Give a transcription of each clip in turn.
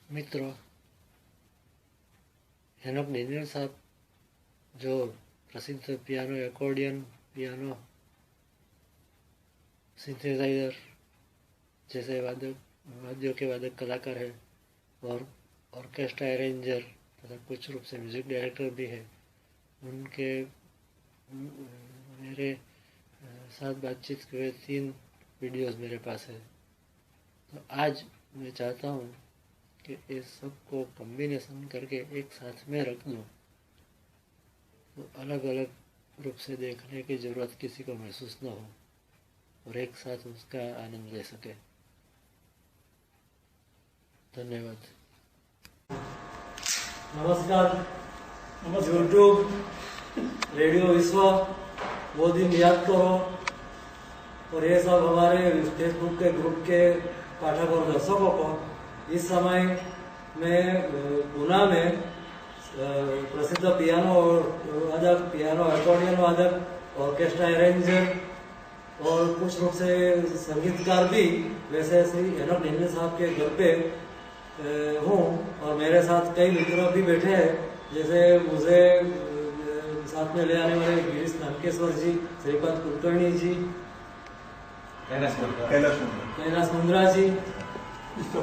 मित्रों, हेनोक डेनियल साहब जो प्रसिद्ध पियानो एकॉर्डियन, पियानो, सिंथेसाइजर जैसे वाद्यों के वादक कलाकार हैं और ऑर्केस्ट्रा अरेंजर तथा कुछ रूप से म्यूजिक डायरेक्टर भी है। उनके मेरे साथ बातचीत के हुए 3 वीडियोस मेरे पास है। तो आज मैं चाहता हूँ कि इस सब को कॉम्बिनेशन करके एक साथ में रख दूँ तो अलग अलग रूप से देखने की ज़रूरत किसी को महसूस न हो और एक साथ उसका आनंद ले सके। धन्यवाद। नमस्कार। यूट्यूब, रेडियो विश्व, वो दिन याद करो और ये सब हमारे फेसबुक के ग्रुप के पाठक और दर्शकों को इस समय में पुणे में प्रसिद्ध पियानो वादक, पियानो एकॉर्डियन वादक, ऑर्केस्ट्रा अरेंजर और कुछ रूप से संगीतकार भी वैसे श्री हेनोक डेनियल साहब के घर पे हूँ और मेरे साथ कई मित्र भी बैठे हैं, जैसे मुझे साथ में ले आने वाले गिरीश नानकेश्वर जी, श्रीपाद कुलकर्णी जी, कैलाश मुंद्रा जी, मिस्टर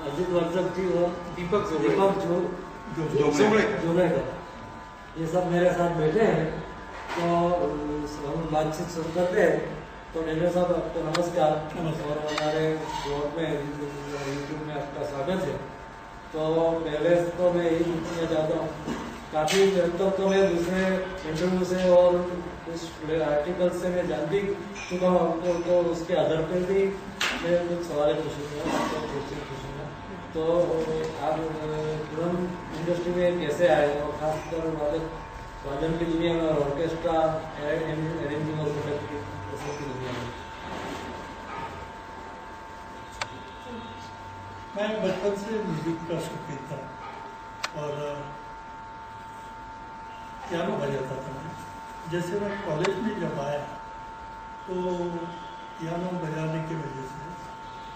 अजित वर्तक जी और दीपक जोगड़ेकर, ये सब मेरे साथ बैठे हैं। तो हम बातचीत शुरू करते हैं। तो डेनियल साहब, आपको नमस्कार और हमारे ब्लॉग में, यूट्यूब में आपका स्वागत है। तो पहले तो मैं यही पूछना चाहता हूँ, काफ़ी तो मैं दूसरे इंटरव्यू से और कुछ आर्टिकल से मैं जान भी चुका हूँ, तो उसके आधार पर भी मैं कुछ सवाल पूछूंगा। तो आप फिल्म इंडस्ट्री में कैसे आए और खासकर वादन की दुनिया में और ऑर्केस्ट्रा अरेंजिंग और की दुनिया में? मैं बचपन से म्यूजिक का शौकीन था और पियानो बजाता था मैं। जैसे मैं कॉलेज में जब आया तो पियानो बजाने की वजह से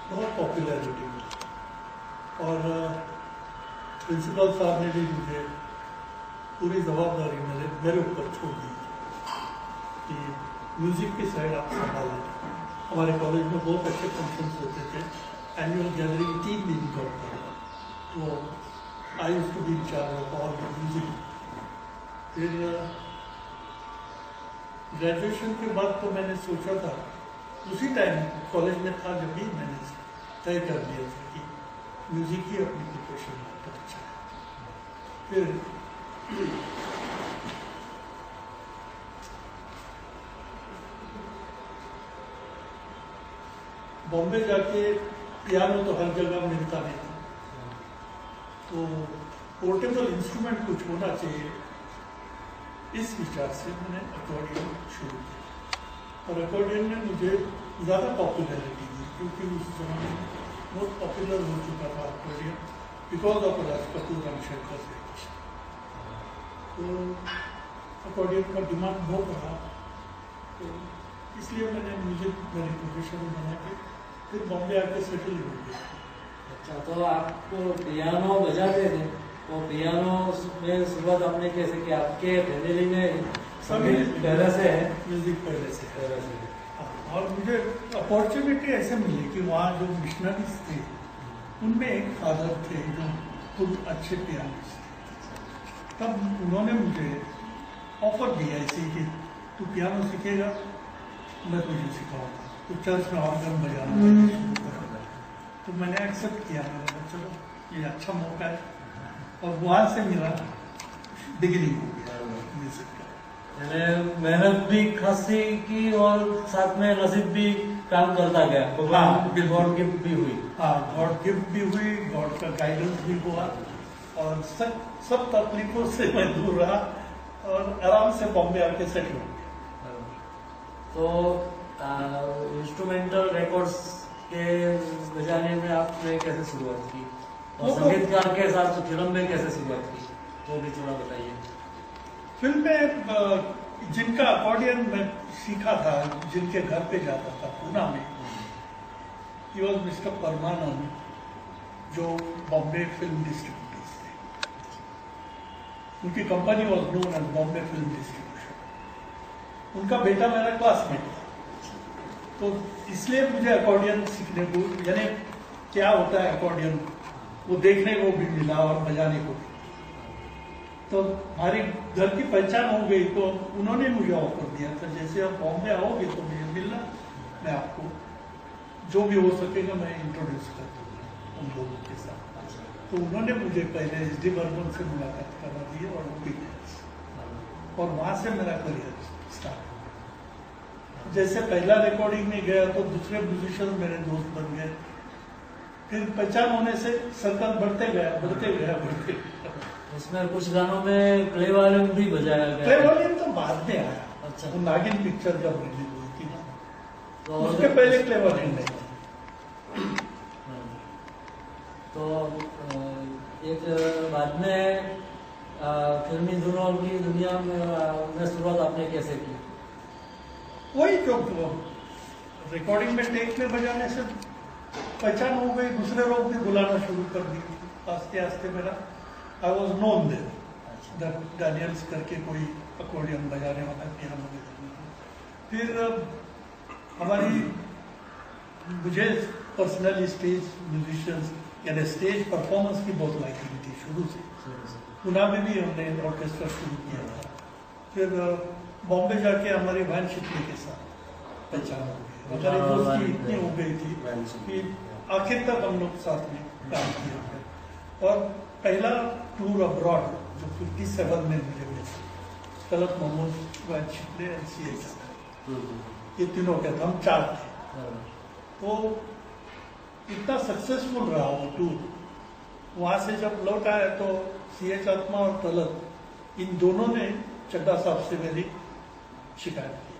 बहुत पॉपुलैरिटी मिली और प्रिंसिपल साहब ने भी मुझे पूरी जवाबदारी मेरे ऊपर छोड़ दी कि म्यूजिक की साइड आप संभालें। हमारे कॉलेज में बहुत अच्छे फंक्शंस होते थे, एनुअल गैदरिंग 3 दिन का होता था, तो I used to be in charge of all the music. फिर ग्रेजुएशन के बाद तो मैंने सोचा था, उसी टाइम कॉलेज में था जब भी मैंने तय कर दिया था कि म्यूजिक ही अपनी प्रोफेशन में तो अच्छा है। फिर बॉम्बे जाके पियानो तो हर जगह मिलता नहीं था, तो पोर्टेबल इंस्ट्रूमेंट कुछ होना चाहिए, इस विचार से मैंने अकॉर्डियन शुरू किया। और अकॉर्डियन ने मुझे ज़्यादा पॉपुलैरिटी दी, क्योंकि उस समय में बहुत पॉपुलर हो चुका था accordion because of Raj Kapoor and Shankar से। तो अकॉर्डियन का डिमांड बहुत रहा, तो इसलिए मैंने म्यूजिक मेरी प्रोफेशन बना के फिर बॉम्बे आके सेटल हो गया। अच्छा, तो आपको पियानो बजाते थे, तो पियानो में शुरुआत आपने कैसे की? आपके फैमिली में संगीत पहले से है? म्यूजिक पहले से। और मुझे अपॉर्चुनिटी ऐसे मिली कि वहाँ जो मिशनरीज थे उनमें एक फादर थे जो खुद अच्छे पियानिस्ट थे। तब उन्होंने मुझे ऑफर दिया ऐसे कि तू पियानो सीखेगा, मैं तुझे सिखाऊंगा, तो चर्च में ऑर्गन बजाना शुरू करूँगा। तो मैंने एक्सेप्ट किया, मैंने कहा चलो ये अच्छा मौका है, और वहाँ से मेरा डिग्री हो गया म्यूजिक का। मैंने मेहनत भी खासी की और साथ में नसीब भी काम करता गया। हाँ, गॉड गिफ्ट भी हुई। हाँ, गॉड गिफ्ट भी हुई, गॉड का गाइडेंस भी हुआ और सब तकलीफों से मैं दूर रहा और आराम से बॉम्बे आके सेटल हो गया। तो इंस्ट्रूमेंटल रिकॉर्ड्स के बजाने में आपने कैसे शुरुआत की और संगीतकार के साथ फिल्म में कैसे शुरुआत की, वो भी थोड़ा बताइए। फिल्म में जिनका अकॉर्डियन मैं सीखा था, जिनके घर पे जाता था पूना में, ही वॉज मिस्टर परमानंद जो बॉम्बे फिल्म डिस्ट्रीब्यूटर्स थे। उनकी company was known as Bombay film distribution. उनका बेटा मेरा क्लासमेट था, तो इसलिए मुझे अकॉर्डियन सीखने को, यानी क्या होता है अकॉर्डियन, वो देखने को भी मिला और बजाने को भी। तो हमारी घर की पहचान हो गई, तो उन्होंने मुझे ऑफर दिया था, जैसे आप बॉम्बे आओगे तो मुझे मिलना, मैं आपको जो भी हो सकेगा मैं इंट्रोड्यूस कर दूंगा उन लोगों के साथ। तो उन्होंने मुझे पहले SD बर्मन से मुलाकात करा दी और वो भी गया, और वहां से मेरा करियर स्टार्ट हुआ। जैसे पहला रिकॉर्डिंग में गया तो दूसरे म्यूजिशियन मेरे दोस्त बन गए, फिर पहचान होने से सर्कल बढ़ते गया। उसमें कुछ गानों में क्ले वायलिन भी बजाया गया। क्ले वायलिन तो बाद में आया। अच्छा। वो नागिन पिक्चर जब रिलीज हुई थी ना, तो उसके पहले क्ले वायलिन नहीं था। तो एक बाद में फिल्मी धुनों की दुनिया में शुरुआत आपने कैसे की? वही जो रिकॉर्डिंग में टेक में बजाने से पहचान हो गई, दूसरे लोग भी बुलाना शुरू कर दिए। आस्ते आस्ते मेरा I was known there, Daniels करके कोई अकॉर्डियन बजाने वाला, पियानो बजाने वाला। फिर हमारी, मुझे पर्सनली स्टेज म्यूजिशियंस यानी स्टेज परफॉर्मेंस की बहुत लाइकिंग थी शुरू से। पुणे में भी हमने ऑर्केस्ट्रा शुरू किया था। फिर बॉम्बे जाके हमारी वैन शिपली के साथ पहचान हो गई, हमारी दोस्ती इतनी हो गई थी कि आखिर तक हम लोग साथ में काम किया। और पहला टूर अब्रॉड जो 57 में मुझे मिला, तलत मोहम्मद, वैन शिपली और CH, ये तीनों के हम 4 थे। तो इतना सक्सेसफुल रहा वो टूर। वहां से जब लौट आए तो CH आत्मा और तलत, इन दोनों ने चड्डा साहब से मेरी शिकायत की।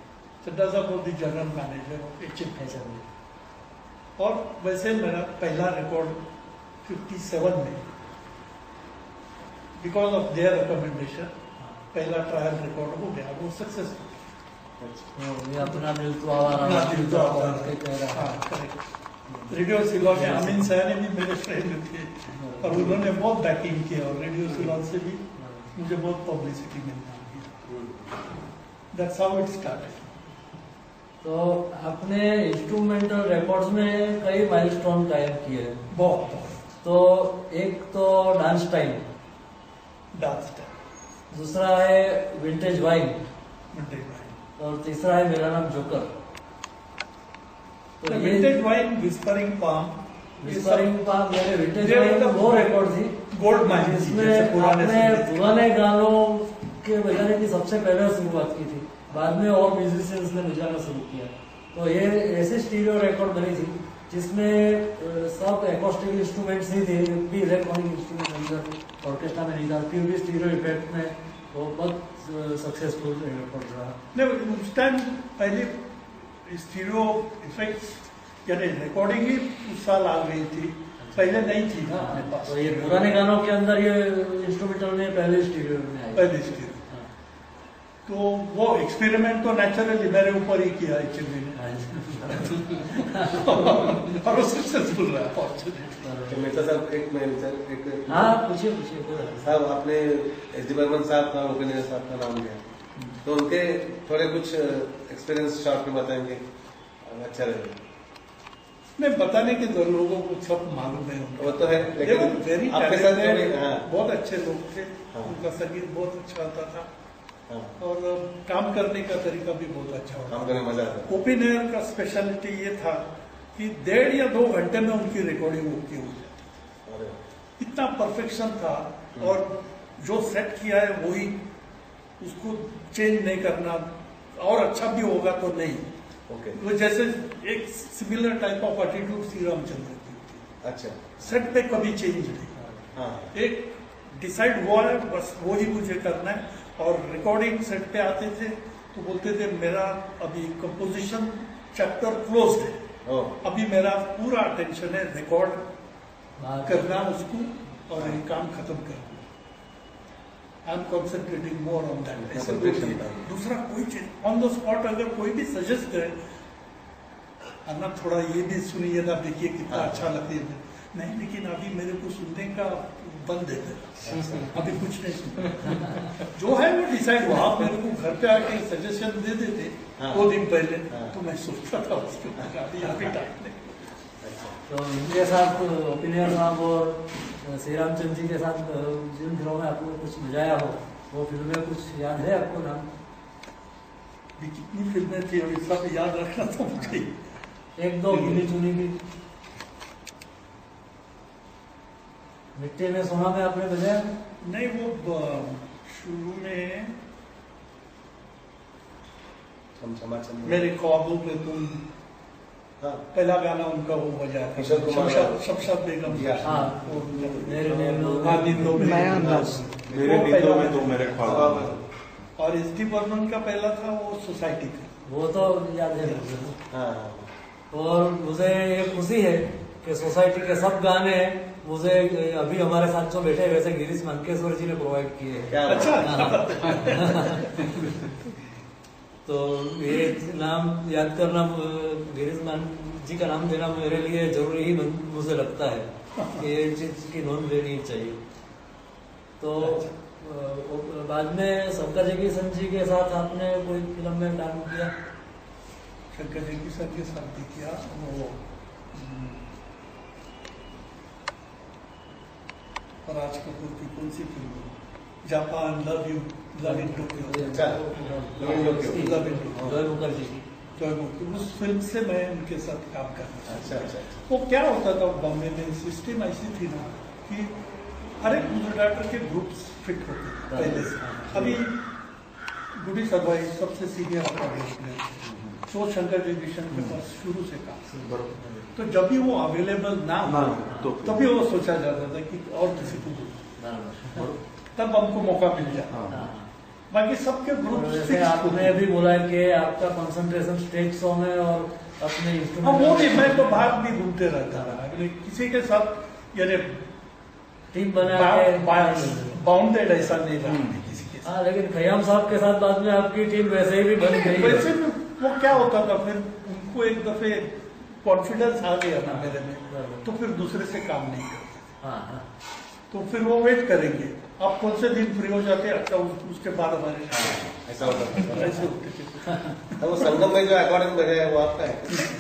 चड्डा साहब was the general manager of HMV। और वैसे मेरा पहला रिकॉर्ड 57 में, बिकॉज ऑफ देयर रिकमेंडेशन, पहला ट्रायल रिकॉर्ड हो गया, वो सक्सेसफुल। अपना रेडियो सिलोन में अमीन सयानी भी मेरे फ्रेंड थे, और उन्होंने बहुत बैकिंग किया, और रेडियो सिलोन से भी मुझे बहुत पब्लिसिटी मिलती है। That's how it started. तो आपने इंस्ट्रूमेंटल रिकॉर्ड्स में कई माइलस्टोन कायम किए हैं। बहुत। तो एक तो डांस टाइम, दूसरा है विंटेज वाइन, और तीसरा है मेरा नाम जोकर। तो विंटेज वाइन, विस्परिंग पाम, यानी विंटेज वाइन वो रिकॉर्ड थी गोल्ड माइन, जिसमें आपने पुराने गानों के बजाने की सबसे पहले शुरुआत की थी, बाद में और म्यूजिशियंस ने बजाना शुरू किया। तो ये ऐसी स्टीरियो रिकॉर्ड बनी थी जिसमें सब एकॉस्टिक इंस्ट्रूमेंट्स ही थे, भी इलेक्ट्रॉनिक इंस्ट्रूमेंट अंदर ऑर्केस्ट्रा में नहीं था, फिर भी स्टीरियो इफेक्ट में वो बहुत सक्सेसफुल रिकॉर्ड रहा। नहीं, उस टाइम पहले स्टीरियो इफेक्ट्स यानी रिकॉर्डिंग ही उस साल आ गई थी, पहले नहीं थी ना अपने पास। तो ये पुराने गानों के अंदर ये इंस्ट्रूमेंटल में पहले स्टीरियो में आया। पहले स्टीरियो। तो वो एक्सपेरिमेंट तो नेचुरली मेरे ऊपर ही किया HMV ने, और वो सक्सेसफुल रहा फॉर्चुनेटली। मिर्जा साहब, एक हाँ पूछिए साहब, आपने SD बर्मन साहब का, ओपेनियर साहब का नाम लिया, तो उनके थोड़े कुछ एक्सपीरियंस शॉर्ट में बताएंगे, अच्छा रहेगा। नहीं, बताने के तो लोगों को सब मालूम है, वो तो है, लेकिन वेरी आपके साथ बहुत अच्छे लोग थे। उनका संगीत बहुत अच्छा आता था, और काम करने का तरीका भी बहुत अच्छा होता, काम करने में मजा आता। ओपन एयर का स्पेशलिटी ये था कि 1.5 या 2 घंटे में उनकी रिकॉर्डिंग ओके हो जाती, इतना परफेक्शन था। और जो सेट किया है वही, उसको चेंज नहीं करना, और अच्छा भी होगा तो नहीं। वो जैसे एक similar type of attitude Shri Ramchandra की होती है। अच्छा। सेट पे कभी चेंज नहीं, एक डिसाइड हुआ है बस वही मुझे करना है। और रिकॉर्डिंग सेट पे आते थे तो बोलते थे मेरा अभी कंपोजिशन चैप्टर क्लोज्ड है, अभी मेरा पूरा अटेंशन है रिकॉर्ड करना उसको और ये काम खत्म करना। I am concentrating more on that. दूसरा कोई चीज ऑन द स्पॉट अगर कोई भी सजेस्ट करे, अन्ना थोड़ा ये भी सुनिए ना, देखिए कितना अच्छा लगती है, नहीं, लेकिन अभी मेरे को सुनने का बंद है मेरा। अभी कुछ नहीं सुनता। जो है वो डिसाइड हुआ। आप मेरे को घर पे आके सजेशन दे देते हाँ। 2 दिन पहले, हाँ। तो मैं सोचता था उसके ऊपर। अभी टाइम नहीं। तो इनके साथ ओपिनियन आप और श्री रामचंद्र जी के साथ जिन फिल्मों में आपको कुछ मजाया हो, वो फिल्में कुछ याद है आपको नाम? भी कितनी फिल्में थी और सब याद रखना तो मुझे। 1-2 गिनी चुनी भी। मिट्टी में सोना में आपने बजाया? नहीं, वो शुरू में मेरे ख्वाबों में तुम, हाँ। पहला गाना उनका वो बजाया था, किशोर कुमार। शमशाद बेगम। हाँ, मेरे नींदों में। हाँ, नींदों में। नया अंदाज। मेरे वो नींदों पहला में तो मेरे ख्वाब। और एस.डी. बर्मन का पहला था वो सोसाइटी का। वो तो याद है मुझे। हाँ। और मुझे ये खुशी है कि सोसाइटी के सब गाने मुझे अभी हमारे साथ जो बैठे वैसे गिरीश मानकेश्वर जी ने प्रोवाइड किए हैं। क्या अच्छा। तो ये नाम याद करना, गिरीश मान जी का नाम देना मेरे लिए जरूरी ही मुझे लगता है कि ये चीज की नोंद लेनी चाहिए। तो बाद में शंकर जयकिशन जी के साथ आपने कोई फिल्म में काम किया? शंकर जयकिशन के साथ भी किया। वो राज कपूर की कौन सी film? Japan, love you, love in Tokyo. अच्छा। Love in Tokyo. Joy Mukherjee की। जॉय मुखर्जी। उस फिल्म से मैं उनके साथ काम करना। अच्छा अच्छा। वो क्या होता था बॉम्बे में, सिस्टम ऐसी थी ना कि हर एक म्यूजिक डायरेक्टर के ग्रुप्स फिट होते थे पहले से। अभी गुडी सरवाई सबसे सीनियर अकॉर्डिंग, तो शंकर जयकिशन के पास शुरू से काम। तो जब भी वो अवेलेबल ना हो तो तभी वो सोचा जाता था कि और किसी को दो, तब हमको मौका मिल जाता। बाकी सबके ग्रुप जैसे आपने भी बोला कि आपका कंसंट्रेशन स्टेज सॉन्ग में और अपने हाँ, इंस्ट्रूमेंट। वो भी मैं तो बाहर भी घूमते रहता था। अगले किसी के साथ यानी टीम बना के बाउंडेड ऐसा नहीं रहा किसी के साथ। हाँ, लेकिन खयाम साहब के साथ बाद में आपकी टीम वैसे ही भी बन गई है। वैसे भी वो क्या होता था, फिर उनको एक दफे कॉन्फिडेंस आ गया ना मेरे में, तो फिर दूसरे से काम नहीं करते। हाँ हाँ। तो फिर वो वेट करेंगे आप कौन से दिन फ्री हो जाते हैं, अच्छा उसके बाद हमारे ऐसा होता था। ऐसे होते थे। तो वो संगम में जो अकॉर्डिंग बजाया वो आपका है?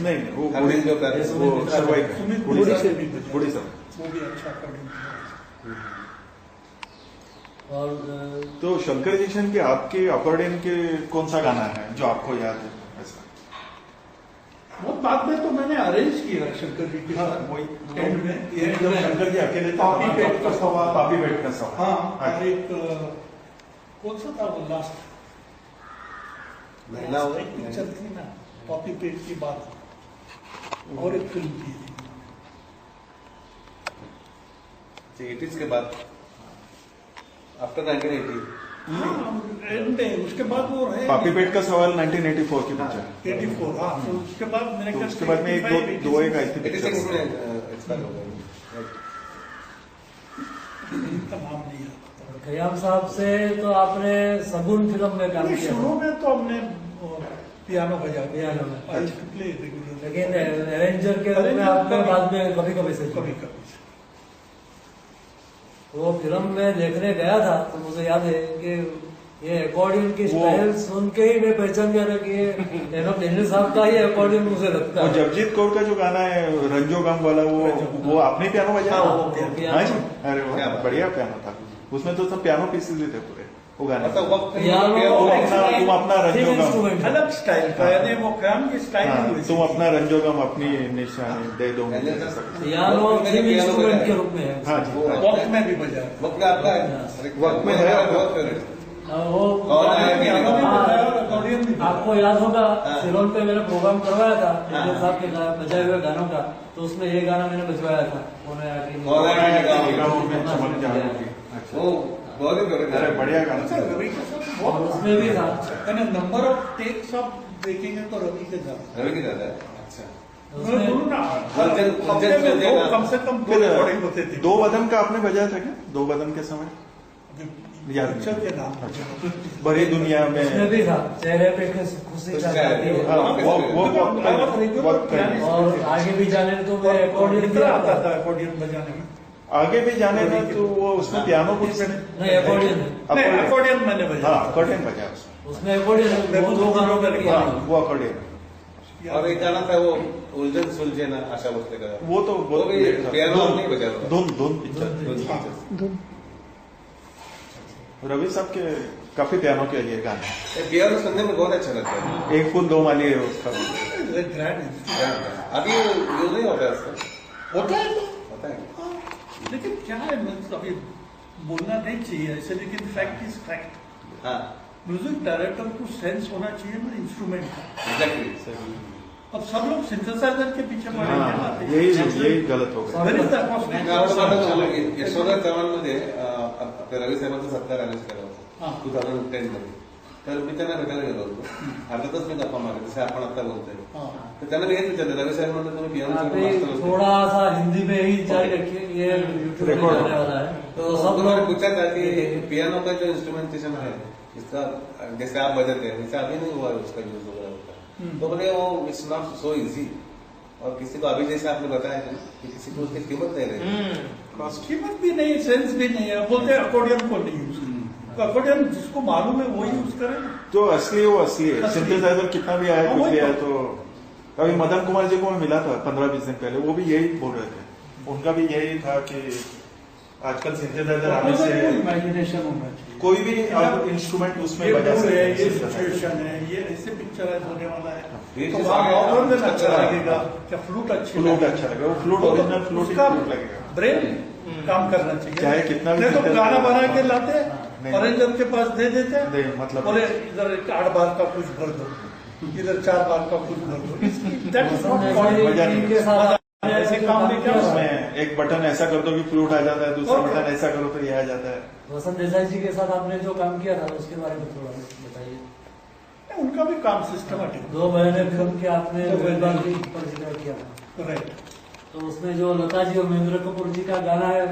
नहीं, वो अरविंद जो कर रहे हैं, वो सर्वाइव है। सुमित गुड़ी गुड़ी सर। से भी बजाया। गुड़ी सर। वो भी अच्छा अकॉर्डिंग। और तो शंकर जयकिशन के आपके अकॉर्डिंग के कौन सा गाना है जो आपको याद है ऐसा? वो बाद में तो मैंने अरेंज किया शंकर जी के साथ। वही एंड में ये जब शंकर जी अकेले थे, पापी पेट का सवाल। पापी पेट का सवाल। हाँ, और एक कौन सा था वो लास्ट एक पिक्चर थी ना, पॉपी पेट की बात, और एक फिल्म की थी। 80s के बाद, आफ्टर 1980। नहीं, उसके बाद वो रहे पापी पेट का सवाल 1984 की पिक्चर। 84। हाँ, तो उसके बाद मैंने तो कहा उसके बाद में एक दो एक आई थी 86 में पिक्चर। एक्सपायर हो गए। इनका नाम नहीं आता। खयाम साहब से तो आपने सगुन फिल्म में काम किया शुरू में तो हमने पियानो बजा पियानो में। I used to play regular, लेकिन अरेंजर के रूप में आपने बाद में कभी कभी से कभी कभी। वो फिल्म में देखने गया था तो मुझे याद है कि ये अकॉर्डियन की स्टाइल सुन के ही मैं पहचान गया था कि ये डेनियल साहब का ही अकॉर्डियन मुझे लगता और है। जगजीत कौर का जो गाना है रंजो गम वाला, वो आपने पियानो बजाया? हाँ, वो पियानो। हाँ जी, अरे क्या वाह, बात। बढ़िया पियानो था। उसमें तो सब पियानो पीसेस ही थे पूरे वो गाने मतलब में। वक्त तुम अपना रंजो गम, इंस्ट्रूमेंट अलग स्टाइल का, यानी वो काम की स्टाइल हाँ, ही वैसी तुम थी। अपना रंजो गम अपनी निशानी दे दो मुझे, ऐसा कुछ। पियानो थीम इंस्ट्रूमेंट के रूप में है। हाँ जी, हाँ। वक्त में भी बजा। वक्त में आपका है? वक्त में है। बहुत फेवरेट। वो कौन आया कि पियानो भी नहीं? बजाया और अकॉर्डियन भी बजाया। आपको याद होगा हाँ। सिलोन पे मैंने प्रोग्राम करवाया था हाँ। डेनियल साहब के बजाए हुए गानों का, तो उसमें ये गाना मैंने बजवाया था। कौन आया कि गाँव में चमक जाएगी। अच्छा, वो बहुत ही फेवरेट अरे बढ़िया गाना अच्छा, था। रवि के साथ और बहुत उसमें भी था यानी नंबर ऑफ टेक्स आप देखेंगे तो रवि के साथ रवि की ज्यादा है। अच्छा। मैं बोलूं ना, फंक्शन- हफ्ते में फंक्शन दो, में कम से कम दो फिर रिकॉर्डिंग होते थे। दो बदन का आपने बजाया था क्या? दो बदन के समय याद पिक्चर के नाम बड़ी दुनिया में उसमें भी था चेहरे पे खुशी छा जाती है। हाँ, वो और आगे भी जाने तो मैं अकॉर्डिंग कितना आता था अकॉर्डियन बजाने में? आगे भी जाने में तो वो उसमें पियानो कुछ पे नहीं अकॉर्डियन अकॉर्डियन मैंने बजाया। हाँ अकॉर्डियन बजा उसमें उसमें अकॉर्डियन वो दो गानों का किया। हाँ, वो अकॉर्डियन और एक गाना था वो उलझन सुलझे ना आशा भोसले का, वो तो वो भी पियानो नहीं बजा रहा था। धुन पिक्चर रवि साहब के काफी पियानो के लिए गाने ये पियानो सुनने में बहुत अच्छा लगता है। एक फूल दो माली है उसका अभी यूज नहीं होता है उसका, होता है तो, होता है लेकिन क्या है अभी बोलना नहीं चाहिए ऐसे, लेकिन फैक्ट इज फैक्ट। हाँ म्यूजिक डायरेक्टर को सेंस होना चाहिए ना इंस्ट्रूमेंट का। एग्जैक्टली। अब सब लोग सिंथेसाइजर के पीछे पड़े हाँ, हैं। यही गलत हो गया। Where is the me atmosphere? आवडतं यशोधर चव्हाणमध्ये आपल्या रवी साहेबांचा सत्कार आल्याचं केला हा. होता 2010 मध्ये. तर मी त्यांना भेटायला गेलो होतो. अर्थातच मी गप्पा मारले जसे आपण आता बोलतोय. हाँ। तर त्यांना मी हेच विचारलं, रवी साहेब म्हणलं तुम्ही पियानो अभी थोड़ा सा हिंदी में ही जारी रखिए, ये यूट्यूब में Record जाने वाला है। तो सब उन्होंने पूछा था कि पियानो का जो इंस्ट्रूमेंटेशन है इसका जैसे आप बजाते हैं वैसे अभी नहीं हुआ है उसका यूज वगैरह होता है, तो बोले वो इट्स नॉट सो इजी। और किसी को अभी जैसे आपने बताया था कि किसी को उसकी कीमत नहीं रही, कीमत भी नहीं, सेंस भी नहीं है। बोलते हैं अकॉर्डियन को नहीं यूज करें, तो अकॉर्डियन जिसको मालूम है वही यूज करे। जो असली है वो असली है। असली। सिंथेसाइजर कितना भी आया हाँ, कुछ वही भी तो। आया तो अभी मदन कुमार जी को मैं मिला था 15-20 दिन पहले, वो भी यही बोल रहे थे। उनका भी यही था कि आजकल सिंथेसाइजर आने से इमेजिनेशन होना चाहिए। कोई भी आप इंस्ट्रूमेंट उसमें ये बजा मूड सकते है, हैं। ये सिचुएशन है, ये ऐसे पिक्चराइज होने वाला है, ये तो चीज़ वहाँ आगे ऑर्गन अच्छा अच्छा लगेगा। लगेगा, क्या फ्लूट अच्छी फ्लूट लगेगी। अच्छा लगेगा, वो फ्लूट तो ओरिजिनल फ्लूट ही उसका फ्लूट लगेगा। ब्रेन काम करना चाहिए। चाहे कितना भी नहीं तो सिंथेसाइजर गाना बना के लाते नहीं। हैं, अरेंजर के पास दे देते हैं, नहीं, मतलब बोले इधर 8 बार का कुछ भर दो, इधर 4 बार का कुछ भर दो। दैट इज नॉट मजा नहीं के साथ ऐसे काम नहीं किया उसमें एक बटन ऐसा कर दो कि फ्लूट आ जाता है, दूसरा और- बटन ऐसा करो तो ये आ जाता है। वसंत देसाई जी के साथ आपने जो काम किया था उसके बारे में थोड़ा बताइए। उनका भी काम सिस्टमेटिक। 2 महीने फिल्म के आपने दो महीने। बार भी ऊपर जिक्र किया था, राइट। तो उसमें जो लता जी और महेंद्र कपूर जी का गाना है,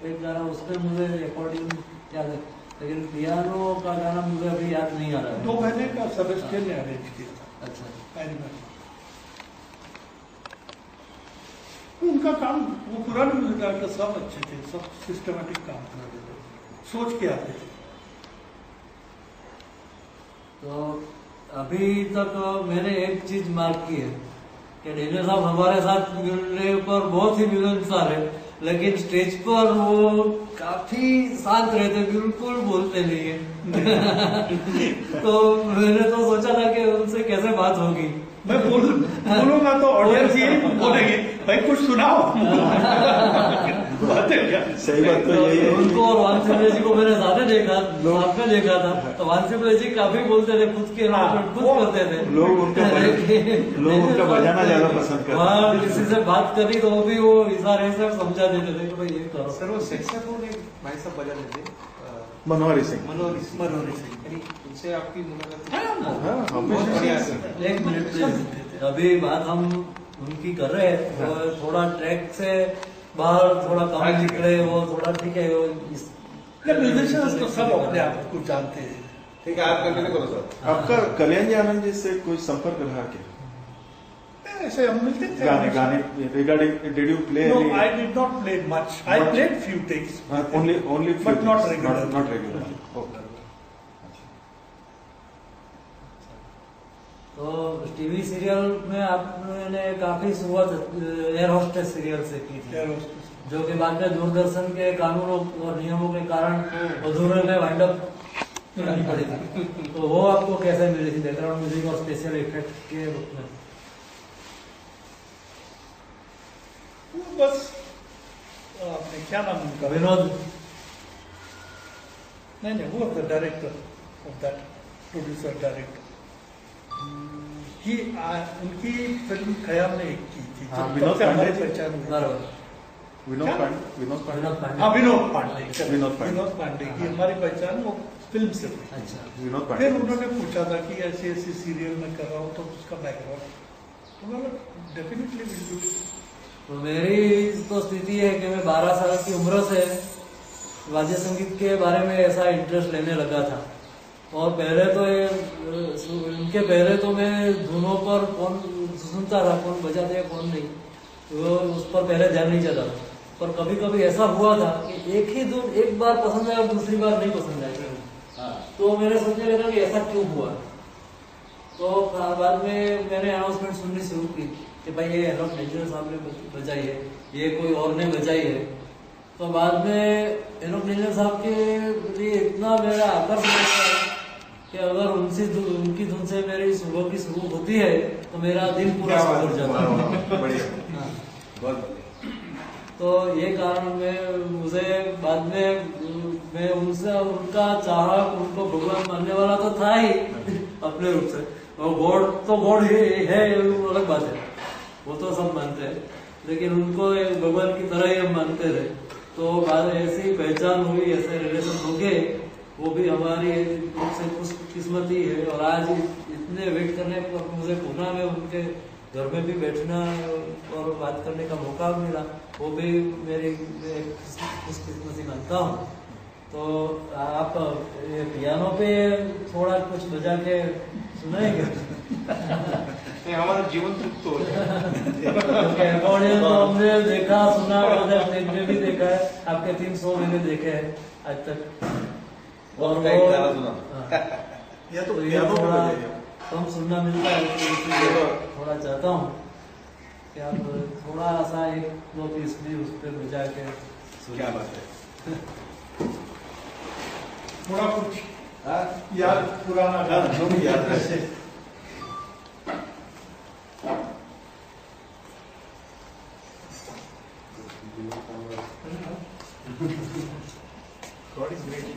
एक गाना उसमें मुझे अकॉर्डिंग याद है, लेकिन पियानो का गाना मुझे अभी याद नहीं आ रहा है। 2 महीने का सेबेस्टियन ने अरेंज किया था। अच्छा, I remember। उनका काम, वो पुराने म्यूजिक डायरेक्टर सब अच्छे थे, सब सिस्टमेटिक काम करते थे, सोच के आते थे। तो अभी तक मैंने एक चीज मार्क की है कि डेनियल साहब हमारे साथ मिलने पर बहुत ही मिलनसार है, लेकिन स्टेज पर वो काफी शांत रहते, बिल्कुल बोलते नहीं है। तो मैंने तो सोचा था कि उनसे कैसे बात होगी। मैं बोलूंगा तो ऑडियंस यही बोलेंगे, भाई कुछ सुनाओ। बात है क्या? सही बात तो यही है। उनको और वानसिप्ले जी को मैंने ज्यादा देखा, साथ में देखा था, तो वानसिप्ले जी काफी बोलते थे, खुद के खुद करते थे। लोग उनका बजाना ज्यादा पसंद करते हैं। वहाँ किसी से बात करी तो भी वो इशारे से समझा देते थे कि भाई ये करो। सर वो सेक्सोफोन एक भाई साहब बजा देते मनोहरी सिंह। मनोहरी सिंह यानी उनसे आपकी मुलाकात हाँ, बहुत हमेशा बढ़िया से। सर। एक मिनट प्लीज, अभी बात हम उनकी कर रहे हैं, तो थोड़ा ट्रैक से बाहर थोड़ा कम निकले, वो थोड़ा ठीक है। वो म्यूजिशियंस तो सब अपने आप को जानते हैं। ठीक है आप कंटिन्यू करो सर। आपका कल्याण जी आनंद जी से कोई संपर्क रहा क्या? ऐसे हम मिलते थे। गाने regarding did you play? No, I did not play much. I played few things. only few But not things, regularly. not regularly. Okay. तो टीवी सीरियल में आपने काफी शुरुआत एयर होस्टेस सीरियल से की थी, जो कि बाद में दूरदर्शन के कानूनों और नियमों के कारण अधूरे में वाइंड अप करनी पड़ी थी। तो वो आपको कैसे मिली थी बैकग्राउंड म्यूजिक और स्पेशल इफेक्ट के रूप में? वो बस आपने क्या नाम उनका? विनोद। नहीं, वो the director of that, producer director. उनकी फिल्म खयाल ने एक की थी, हाँ, जो विनोद तब से हमारी पांडे। पहचान हुई। बराबर। विनोद क्या? पांडे। विनोद पांडे। हाँ, विनोद पांडे। विनोद पांडे। विनोद पांडे की हमारी पहचान वो फिल्म से हुई। अच्छा, विनोद फिर पांडे। उन्होंने पूछा था कि ऐसे ऐसे सीरियल में कर रहा हूँ, तो उसका बैकग्राउंड, तो मैंने डेफिनेटली विल डू। तो मेरी तो स्थिति है कि मैं 12 साल की उम्र से वाद्य संगीत के बारे में ऐसा इंटरेस्ट लेने लगा था। और पहले तो उनके पहले तो मैं धुनों पर कौन सुनता था, कौन बजाते हैं कौन नहीं, तो उस पर पहले ध्यान नहीं जाता था। पर कभी कभी ऐसा हुआ था कि एक ही धुन एक बार पसंद आया और दूसरी बार नहीं पसंद आई, तो मैंने सोचने लगा कि ऐसा क्यों हुआ। तो बाद में मैंने अनाउंसमेंट सुननी शुरू की कि भाई ये एनोक नेचुरल साहब ने बजाई है, ये कोई और ने बजाई है। तो बाद में एनोक नेचुरल साहब के लिए इतना मेरा आकर्षण हुआ कि अगर उनकी धुन से मेरी सुबह की शुरू होती है तो मेरा दिन पूरा सुधर जाता है। बढ़िया, बहुत तो ये कारण मुझे बाद में मैं उनसे उनका चाहक, उनको भगवान मानने वाला तो था ही अपने रूप से। और गॉड है अलग बात है, वो तो सब मानते हैं, लेकिन उनको एक भगवान की तरह ही हम मानते थे। तो बाद ऐसी पहचान हुई, ऐसे रिलेशन हो गए, वो भी हमारी से खुशकिस्मती है। और आज इतने वेट करने पर मुझे पुणे में उनके घर में भी बैठना और बात करने का मौका मिला, वो भी मेरी खुशकिस्मती मानता हूँ। तो आप ये पियानो पे थोड़ा कुछ बजा के सुनाएंगे? हमारा जीवन तृप्त हो क्योंकि अकॉर्डियन तो हमने देखा, सुना, स्टेज में भी देखा है, आपके 3 शो मैंने देखे हैं आज तक। और कई गाना सुना। या तो ये पियानो पे थोड़ा बजाइए। कम सुनना मिलता है, तो इसलिए थोड़ा चाहता हूँ कि आप थोड़ा सा 1-2 पीस भी उस पर बजा के क्या बात है। थोड़ा कुछ याद पुराना गाना जो भी याद रहे। God is great.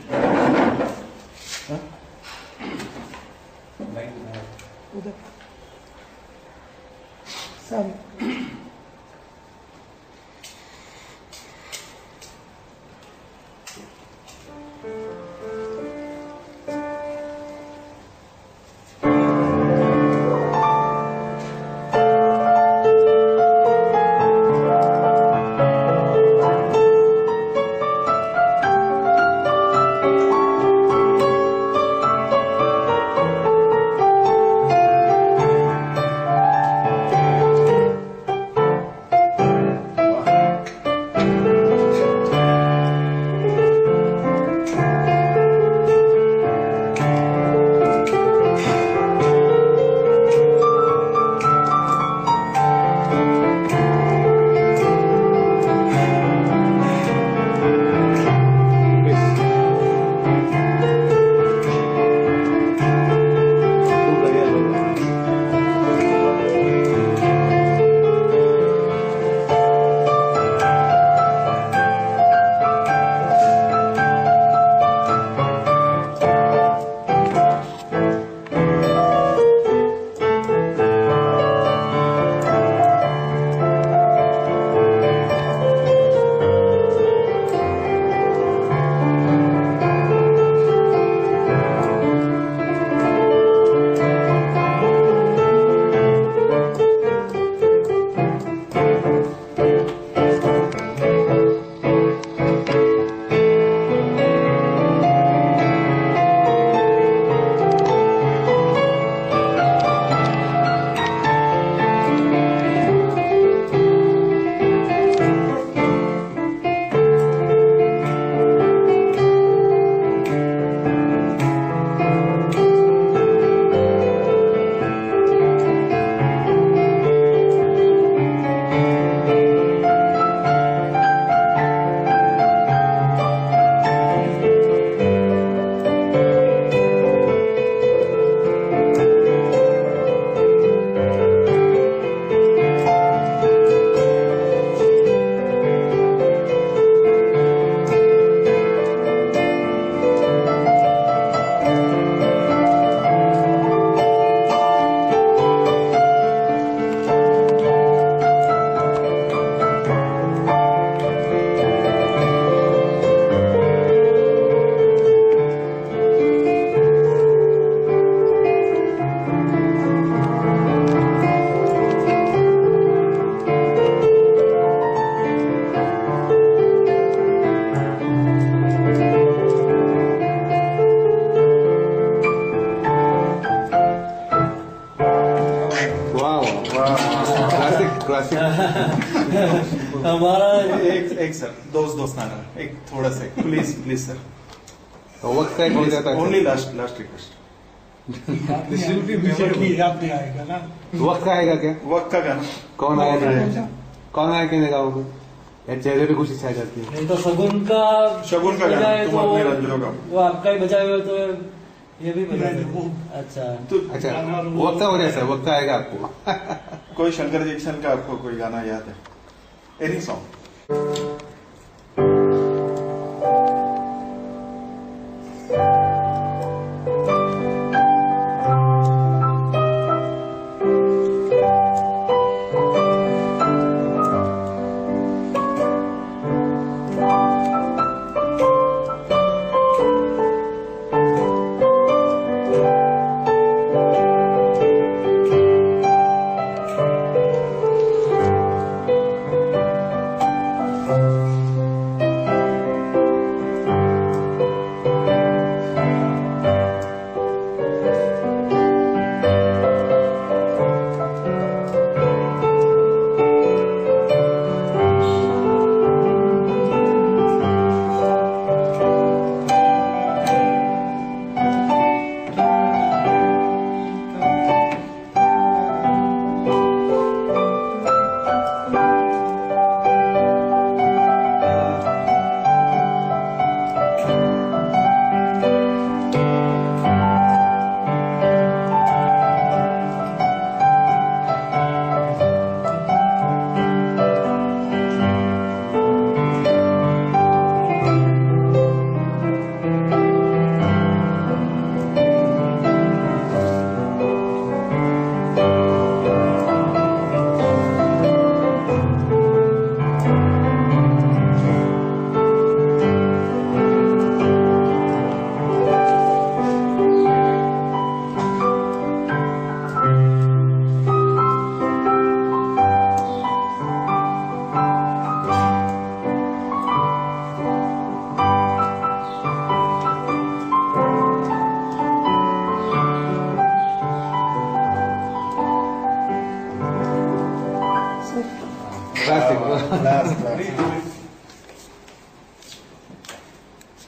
हमारा एक सर दोस्ताना एक थोड़ा सा प्लीज सर वक्त का हो जाता है ओनली लास्ट रिक्वेस्ट याद नहीं आएगा ना। वक्त का आएगा क्या वक्त का गाना कौन आएगा कौन आया कहने का होगा यार चेहरे पे खुशी छा जाती है नहीं तो शगुन का गाना बजाए तुम अपने रंजनों का वो आपका ही बजाए हुए तो ये भी बजा नहीं, वो अच्छा अच्छा वक्त हो जाए सर वक्त आएगा आपको कोई शंकर जैक्सन का आपको कोई गाना याद है एनी सॉन्ग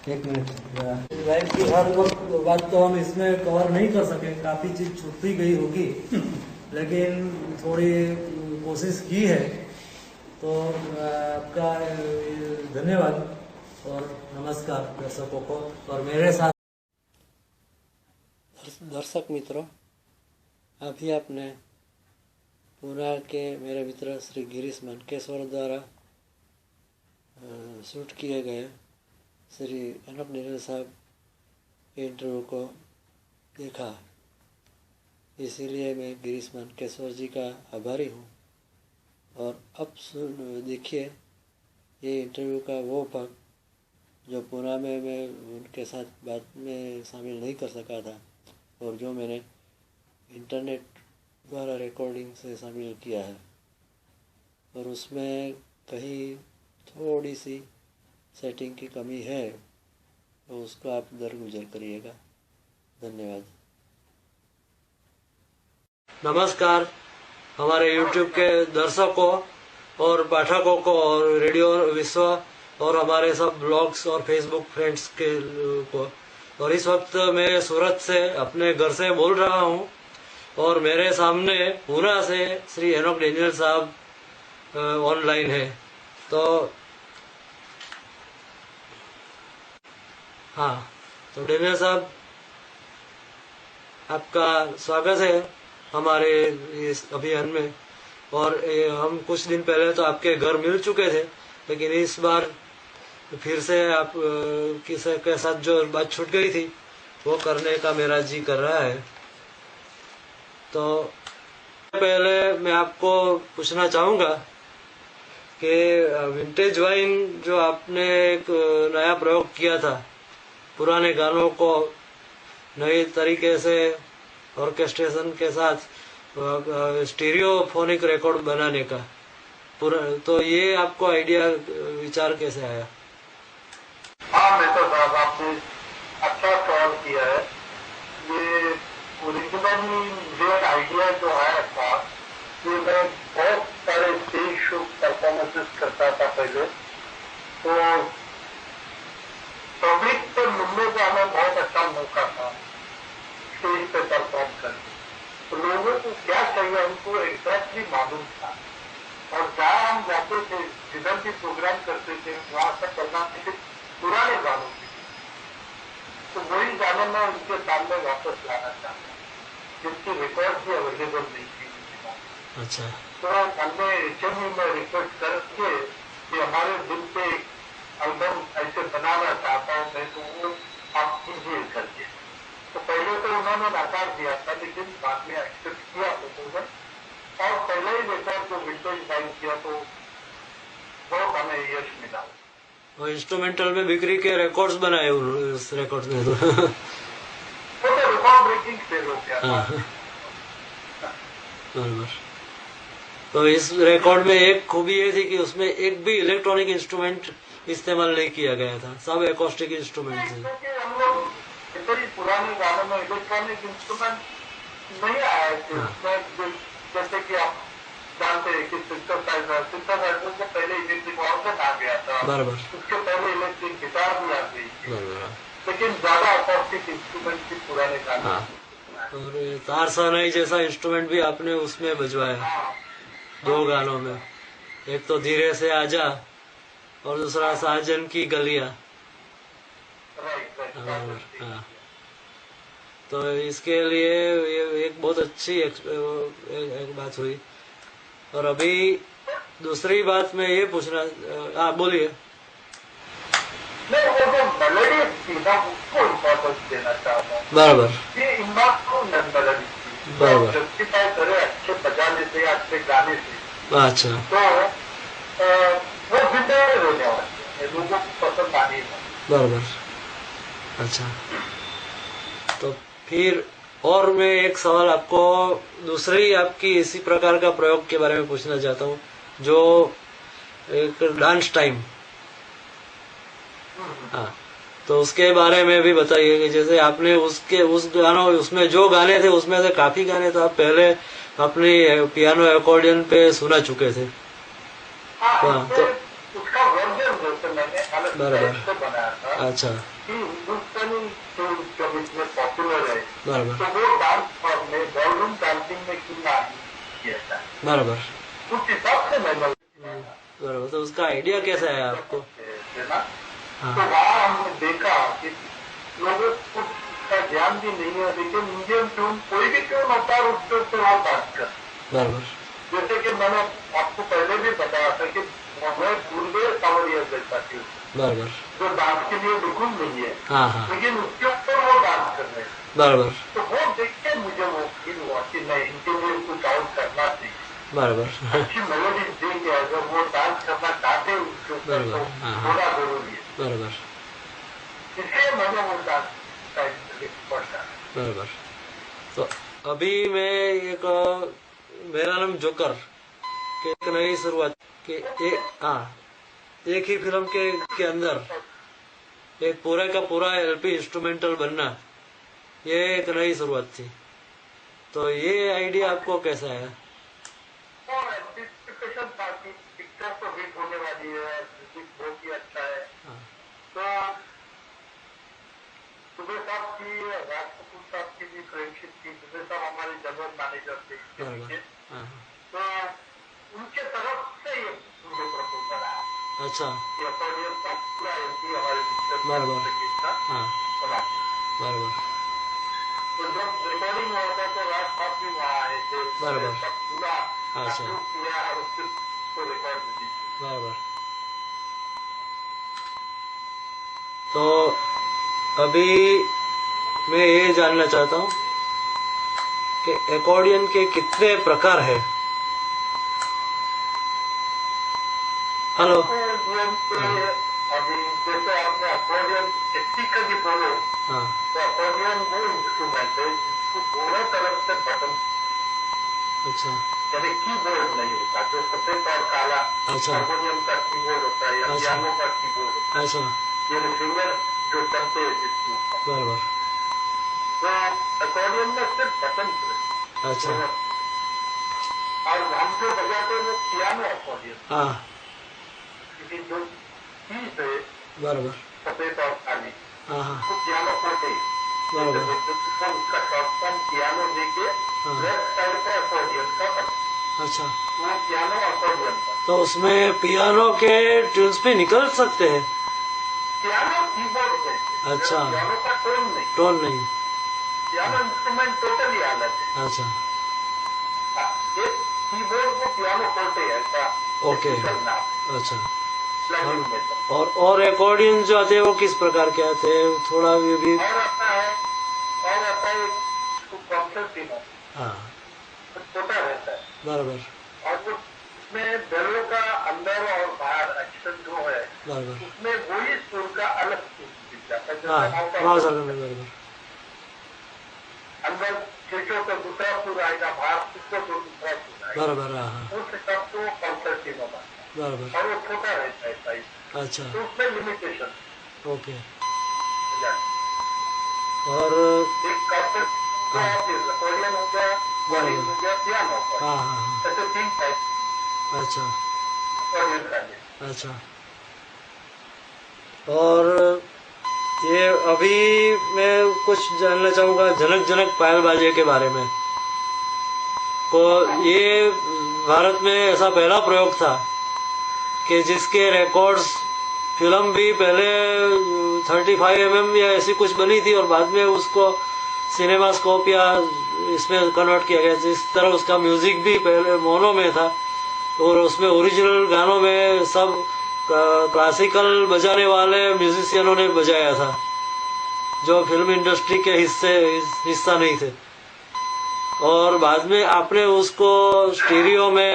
एक मिनट लाइफ की हर वक्त बात तो हम इसमें कवर नहीं कर सके, काफी चीज छूट भी गई होगी लेकिन थोड़ी कोशिश की है। तो आपका धन्यवाद और नमस्कार दर्शकों को। और मेरे साथ दर्शक मित्रों, अभी आपने पूना के मेरे मित्र श्री गिरीश मनकेश्वर द्वारा शूट किए गए श्री एनोक डेनियल साहब के इंटरव्यू को देखा, इसीलिए मैं गिरीश मनकेश्वर जी का आभारी हूँ। और अब देखिए ये इंटरव्यू का वो भाग जो पुणे में मैं उनके साथ बात में शामिल नहीं कर सका था और जो मैंने इंटरनेट द्वारा रिकॉर्डिंग से शामिल किया है, और उसमें कहीं थोड़ी सी सेटिंग की कमी है तो उसको आप दरगुजर करिएगा। धन्यवाद। नमस्कार हमारे YouTube के दर्शकों और पाठकों को और रेडियो विश्व और हमारे सब ब्लॉग्स और फेसबुक फ्रेंड्स के को। और इस वक्त मैं सूरत से अपने घर से बोल रहा हूँ और मेरे सामने पूना से श्री एनोक डेनियल साहब ऑनलाइन है। तो हाँ, तो डेनियल साहब आपका स्वागत है हमारे इस अभियान में। और हम कुछ दिन पहले तो आपके घर मिल चुके थे, लेकिन इस बार फिर से आप किसी के साथ जो बात छूट गई थी वो करने का मेरा जी कर रहा है। तो पहले मैं आपको पूछना चाहूँगा कि विंटेज वाइन जो आपने एक नया प्रयोग किया था, पुराने गानों को नए तरीके से ऑर्केस्ट्रेशन के साथ स्टीरियोफोनिक रिकॉर्ड बनाने का, तो ये आपको आइडिया विचार कैसे आया? हाँ मेहता साहब, आपने अच्छा सवाल किया है। ये ओरिजिनल जो आइडिया जो है आपका, ये मैं बहुत सारे स्टेज शो परफॉर्मेंसेस करता था पहले, तो पब्लिक से मिलने का हमें बहुत अच्छा मौका था स्टेज पे परफॉर्म करके। तो लोगों को क्या चाहिए हमको एग्जैक्टली मालूम था, और जहाँ हम जाते थे, जिधर भी प्रोग्राम करते थे, वहाँ से करना थे पुराने गानों की, तो वही गाने में उनके सामने वापस लाना चाहता, जिसकी रिकॉर्ड भी अवेलेबल नहीं थी। अच्छा। तो हमने HMV में रिक्वेस्ट करके कि हमारे दिल पे एल्बम ऐसे बनाना चाहता हूँ मैं, तो वो आप कीजिए करके। तो पहले तो उन्होंने नकार दिया था, लेकिन बाद में एक्सेप्ट किया लोगों ने, और पहले ही रिकॉर्ड को विंटेज बाइंग किया, तो बहुत हमें यश मिला। और इंस्ट्रूमेंटल में बिक्री के रिकॉर्ड्स बनाए उस रिकॉर्ड में तो वो तो रिकॉर्ड ब्रेकिंग फेल हो गया था। बराबर। तो इस रिकॉर्ड में एक खूबी ये थी कि उसमें एक भी इलेक्ट्रॉनिक इंस्ट्रूमेंट इस्तेमाल नहीं किया गया था, सब एकॉस्टिक इंस्ट्रूमेंट थे। क्योंकि हम लोग इतनी पुराने गानों में इलेक्ट्रॉनिक इंस्ट्रूमेंट नहीं आए थे उसमें, जैसे कि आप जानते हैं कि सिंथेसाइजर से पहले इलेक्ट्रिक ऑर्गन आ गया था, बराबर। उसके पहले इलेक्ट्रिक गिटार भी आ गई थी, बराबर। लेकिन ज्यादा एकॉस्टिक इंस्ट्रूमेंट थी पुराने गानों में। और तार सनाई जैसा इंस्ट्रूमेंट भी आपने उसमें बजवाया दो गानों में, एक तो धीरे से आजा और दूसरा साजन की गलियां। हाँ। तो इसके लिए ये एक बहुत अच्छी एक बात हुई। और अभी दूसरी बात मैं ये पूछना, आप बोलिए। नहीं, वो जो मेलोडी थी ना, उसको इम्पोर्टेंस देना चाहता हूँ। बराबर। ये इम्पोर्टेंट मेलोडी थी, बराबर। जस्टिफाई करे अच्छे बजाने से, अच्छे गाने से, अच्छा। तो वो जिंदगी रहने वाले हैं, लोगों को पसंद आने वाली। बराबर। अच्छा, तो फिर और मैं एक सवाल आपको दूसरी आपकी इसी प्रकार का प्रयोग के बारे में पूछना चाहता हूँ, जो एक डांस टाइम। हाँ, तो उसके बारे में भी बताइए कि जैसे आपने उसके उस गानों उसमें जो गाने थे उसमें से काफी गाने तो आप पहले अपनी पियानो अकॉर्डियन पे सुना चुके थे। हाँ, तो उसका वर्जन जैसे मैंने अलग बराबर से बनाया था। अच्छा। कि हिंदुस्तानी जो जब इसमें पॉपुलर है, बराबर। तो वो डांस फॉर्म में बॉलरूम डांसिंग में क्यों किया था, बराबर। उस हिसाब से मैंने बराबर। तो उसका आइडिया कैसा है आपको? हाँ। तो वहाँ हमने देखा कि लोगों को उसका ध्यान भी नहीं है, लेकिन इंडियन ट्यून कोई भी ट्यून होता है उसके ऊपर वो डांस कर। बराबर। जैसे कि मैंने आपको पहले भी बताया था कि मैं गुरुदेव सावरिया जैसा ट्यून, बराबर, जो डांस के लिए बिल्कुल नहीं है, हाँ, लेकिन उसके ऊपर वो डांस कर रहे हैं। बराबर, तो वो देख के मुझे वो फील हुआ कि नहीं, इनके लिए कुछ और करना चाहिए। बराबर। अच्छी मेलोडी देंगे, अगर वो डांस करना चाहते हैं उसके ऊपर, तो थोड़ा जरूरी है। बराबर। इसलिए मैंने वो डांस पढ़ा। बराबर। तो अभी मैं एक मेरा नाम जोकर के एक नई शुरुआत के एक ही फिल्म के अंदर एक पूरे का पूरा एलपी इंस्ट्रूमेंटल बनना, ये एक नई शुरुआत थी। तो ये आइडिया आपको कैसा है? और एंटिसिपेशन था कि पिक्चर तो हिट होने वाली है, म्यूजिक बहुत ही अच्छा है। तो सुबह साहब की, राज कपूर साहब की भी फ्रेंडशिप थी। सुबह साहब हमारे जनरल मैनेजर थे इसके पीछे, तो उनके तरफ से ये मुझे प्रपोजल आया। अच्छा। ये अकॉर्डियन का पूरा एलपी हमारे पिक्चर बराबर। था। बराबर। तो जब रिकॉर्डिंग हुआ था तो राज साहब भी वहाँ आए थे। बराबर। पूरा अच्छा। किया और उसको रिकॉर्ड दी। बराबर। तो अभी मैं ये जानना चाहता हूँ कि एकॉर्डियन के कितने प्रकार है? हेलो। अभी जैसे आपने अकॉर्डियन टेक्निकली बोलो, तो अकॉर्डियन वो इंस्ट्रूमेंट है जिसको दोनों तरफ से बटन, अच्छा, यानी कीबोर्ड नहीं होता, जो सफेद और काला हारमोनियम का कीबोर्ड होता है या पियानो का कीबोर्ड होता है। अच्छा। ये फिंगर जो चलते हैं जिसके ऊपर, बराबर। तो अकॉर्डियन में सिर्फ बटन। अच्छा। और हम जो बजाते वो पियानो अकॉर्डियन, हाँ क्योंकि जो चीज है बराबर, सफेद और काली, हाँ हाँ वो पियानो कोटे, बराबर, उसका शॉर्ट फॉर्म पियानो लेके हाँ। लेफ्ट साइड का अकॉर्डियन का बना, अच्छा। वो पियानो अकॉर्डियन का। तो उसमें पियानो के ट्यून्स भी निकल सकते हैं? पियानो कीबोर्ड जैसे, अच्छा। पियानो का टोन नहीं, टोन नहीं? पियानो इंस्ट्रूमेंट टोटली अलग है। अच्छा ये कीबोर्ड को पियानो कोटे ऐसा ओके, करना है, अच्छा। लैंग्वेज में तो। और एकॉर्डियन जो आते हैं वो किस प्रकार के आते हैं, थोड़ा ये भी? और आता है कॉन्सर्टिनो, हाँ छोटा रहता है, बराबर और वो उसमें बेलों का अंदर और बाहर एक्शन जो है, बराबर, उसमें वही सुर का अलग सुर दिख जाता है। हाँ जैसे हाँ सर बराबर, अंदर चेचों का दूसरा सुर आएगा, बाहर उसको तो दूसरा सुर आएगा, बराबर, हाँ हाँ उस हिसाब से वो कॉन्सर्टिनो बनता है, बराबर, और वो छोटा रहता है साइज, अच्छा तो उसमें लिमिटेशन। ओके। और एक कॉन्सर्ट अकॉर्डियन हो गया, वायलिन हो गया, पियानो हो गया, हाँ हाँ हाँ, ऐसे 3 टाइप अच्छा अकॉर्डियन का। अच्छा। और ये अभी मैं कुछ जानना चाहूँगा जनक जनक पायल बाजे के बारे में। तो ये भारत में ऐसा पहला प्रयोग था कि जिसके रिकॉर्ड्स, फिल्म भी पहले 35 mm या ऐसी कुछ बनी थी और बाद में उसको सिनेमास्कोप या इसमें कन्वर्ट किया गया। जिस तरह उसका म्यूजिक भी पहले मोनो में था और उसमें ओरिजिनल गानों में सब क्लासिकल बजाने वाले म्यूजिशियनों ने बजाया था जो फिल्म इंडस्ट्री के हिस्सा नहीं थे। और बाद में आपने उसको स्टीरियो में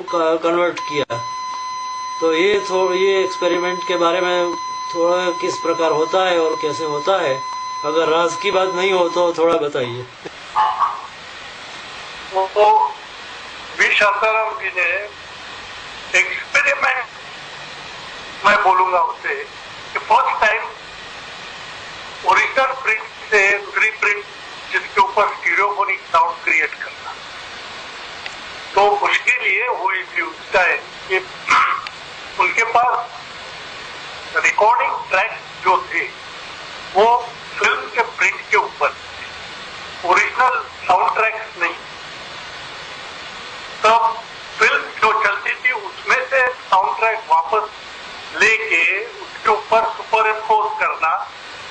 कन्वर्ट किया। तो ये एक्सपेरिमेंट के बारे में थोड़ा किस प्रकार होता है और कैसे होता है, अगर राज की बात नहीं हो तो थोड़ा बताइए। वो वी शांताराम जी ने एक्सपेरिमेंट, मैं बोलूंगा उसे, कि फर्स्ट टाइम ओरिजिनल प्रिंट से रीप्रिंट जिसके ऊपर स्टीरियोफोनिक साउंड क्रिएट करना। तो उसके लिए वो यूजता है कि उनके पास रिकॉर्डिंग ट्रैक जो थे वो फिल्म के प्रिंट के ऊपर थे, ओरिजिनल साउंड ट्रैक्स नहीं। तब फिल्म जो चलती थी उसमें से साउंड ट्रैक वापस लेके उसके ऊपर सुपर इम्पोज करना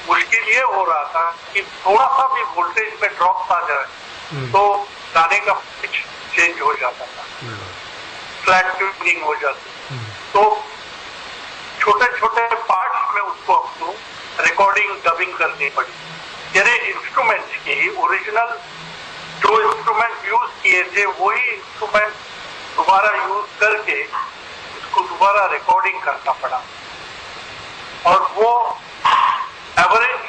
उसके लिए हो रहा था कि थोड़ा सा भी वोल्टेज में ड्रॉप आ जाए तो गाने का पिच चेंज हो जाता था, फ्लैट ट्यूनिंग हो जाती। तो छोटे छोटे पार्ट्स में उसको अपनी रिकॉर्डिंग डबिंग करनी पड़ी। यानी इंस्ट्रूमेंट्स की ओरिजिनल जो इंस्ट्रूमेंट यूज किए थे वही इंस्ट्रूमेंट दोबारा यूज करके उसको दोबारा रिकॉर्डिंग करना पड़ा। और वो एवरेज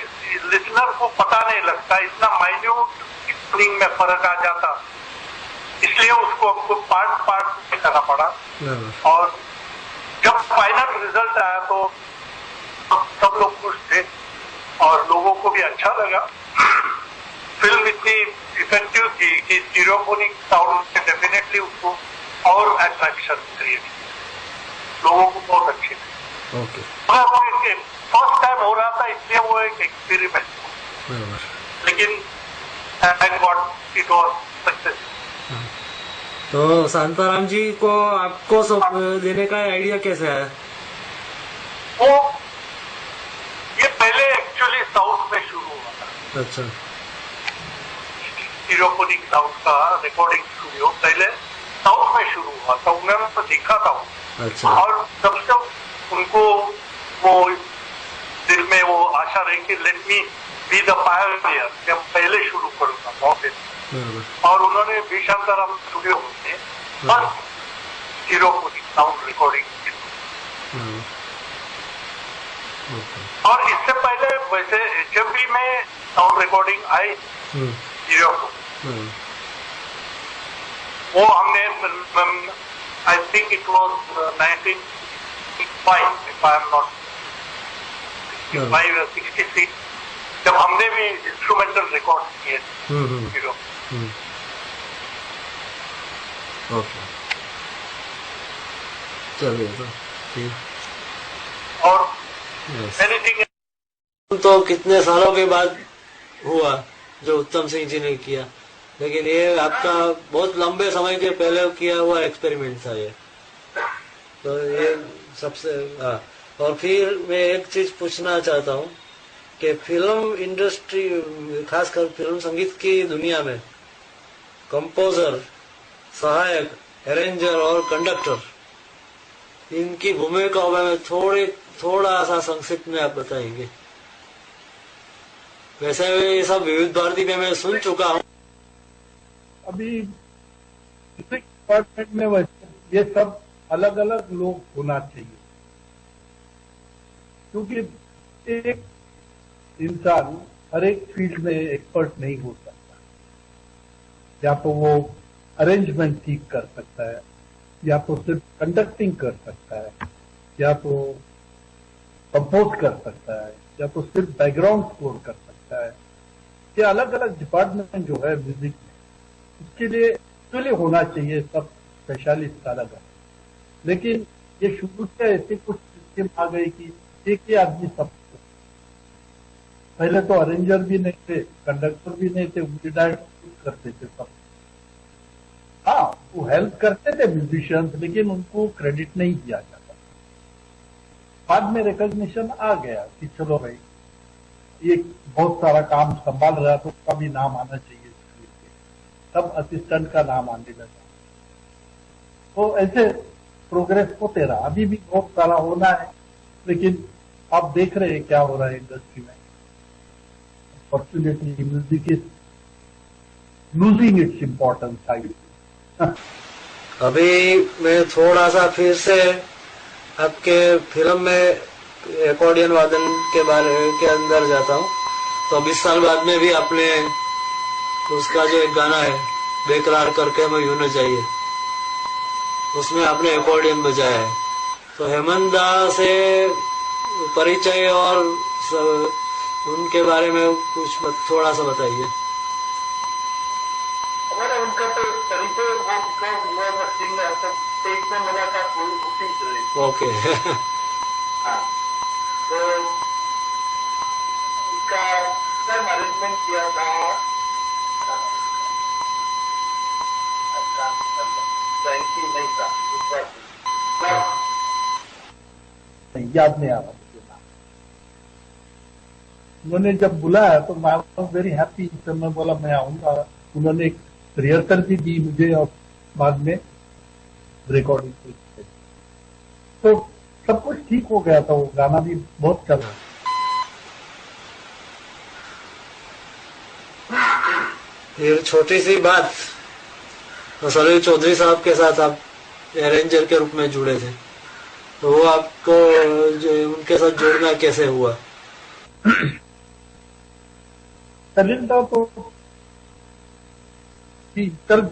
लिसनर को पता नहीं लगता, इतना माइन्यूट ट्यूनिंग में फर्क आ जाता, इसलिए उसको हमको पार्ट में करना पड़ा। और जब फाइनल रिजल्ट आया तो सब लोग खुश थे और लोगों को भी अच्छा लगा। फिल्म इतनी इफेक्टिव थी कि स्टीरियोफोनिक साउंड ने डेफिनेटली उसको और अट्रैक्शन क्रिएट किया, लोगों को बहुत अच्छी थी। ओके, फर्स्ट टाइम हो रहा था इसलिए वो एक एक्सपेरिमेंट, लेकिन thank God it was successful. तो शांताराम जी को आपको देने का आइडिया कैसे आया? वो ये पहले एक्चुअली साउथ में शुरू हुआ था। अच्छा, स्टीरियोफोनिक साउंड का रिकॉर्डिंग स्टूडियो पहले साउथ में शुरू हुआ था, उन्होंने तो देखा था वो। अच्छा। और तब से उनको वो दिल में वो आशा रही कि let me be the Pioneer, जब पहले शुरू करूंगा बहुत। और उन्होंने वी शांताराम स्टूडियो में फर्स्ट स्टीरियोफोनिक साउंड रिकॉर्डिंग की। और इससे पहले वैसे HMV में साउंड रिकॉर्डिंग आई स्टीरियोफोनिक, वो हमने I think it was 1965 if I am not 65 या 66, जब हमने भी इंस्ट्रूमेंटल रिकॉर्ड किए थे। ओके, चलिए तो ठीक। और Yes. एनीथिंग तो कितने सालों के बाद हुआ जो उत्तम सिंह जी ने किया, लेकिन ये आपका बहुत लंबे समय के पहले किया हुआ एक्सपेरिमेंट था ये। तो ये सबसे हाँ। और फिर मैं एक चीज पूछना चाहता हूँ कि फिल्म इंडस्ट्री, खासकर फिल्म संगीत की दुनिया में कंपोजर, सहायक, अरेंजर और कंडक्टर, इनकी भूमिका में थोड़ा सा संक्षिप्त में आप बताएंगे। वैसे ये सब विविध भारती में मैं सुन चुका हूँ। अभी म्यूजिक डिपार्टमेंट में वैसे ये सब अलग अलग लोग होना चाहिए, क्योंकि एक इंसान हर एक फील्ड में एक्सपर्ट नहीं हो सकता। या तो वो अरेंजमेंट ठीक कर सकता है, या तो सिर्फ कंडक्टिंग कर सकता है, या तो कंपोज कर सकता है, या तो सिर्फ बैकग्राउंड स्कोर कर सकता है। ये अलग अलग डिपार्टमेंट जो है म्यूजिक में, उसके लिए होना चाहिए सब स्पेशलिस्ट अलग है। लेकिन ये शुरू से ऐसे कुछ सिस्टम आ गई कि एक ही आदमी सब, पहले तो अरेंजर भी नहीं थे, कंडक्टर भी नहीं थे, उनकी डायरेक्ट करते थे सब। हाँ, वो हेल्प करते थे म्यूजिशियंस, लेकिन उनको क्रेडिट नहीं दिया जाता। बाद में रिकॉग्निशन आ गया कि चलो भाई ये बहुत सारा काम संभाल रहा, तो उसका भी नाम आना चाहिए, तब असिस्टेंट का नाम आने लगा। तो ऐसे प्रोग्रेस होते रहा। अभी भी बहुत सारा होना है, लेकिन आप देख रहे हैं क्या हो रहा है इंडस्ट्री में। Fortunately music is losing its importance side. अभी मैं थोड़ा सा फिर से आपके फिल्म में एकॉर्डियन वादन के बारे के अंदर जाता हूँ। तो 20 साल बाद में भी आपने उसका जो एक गाना है बेकरार करके मैं यूं न चाहिए, उसमें आपने एकॉर्डियन बजाया है। तो हेमंत दा से परिचय और उनके बारे में कुछ थोड़ा सा बताइए। हमारा उनका तो परिचय वो सिंगर तो स्टेज में मुलाकात उसी से। ओके। हाँ, तो उनका सब अरेंजमेंट किया था। नहीं था याद नहीं आ रहा मुझे नाम। उन्होंने जब बुलाया तो मैं वॉज वेरी हैप्पी। जब मैं बोला मैं आऊंगा, उन्होंने एक रिहर्सल भी दी मुझे और बाद में रिकॉर्डिंग की। तो सब कुछ ठीक हो गया था, वो गाना भी बहुत चल रहा। फिर छोटी सी बात, सलील चौधरी साहब के साथ आप अरेंजर के रूप में जुड़े थे, तो वो आपको उनके साथ जुड़ना कैसे हुआ? सलील साहब तो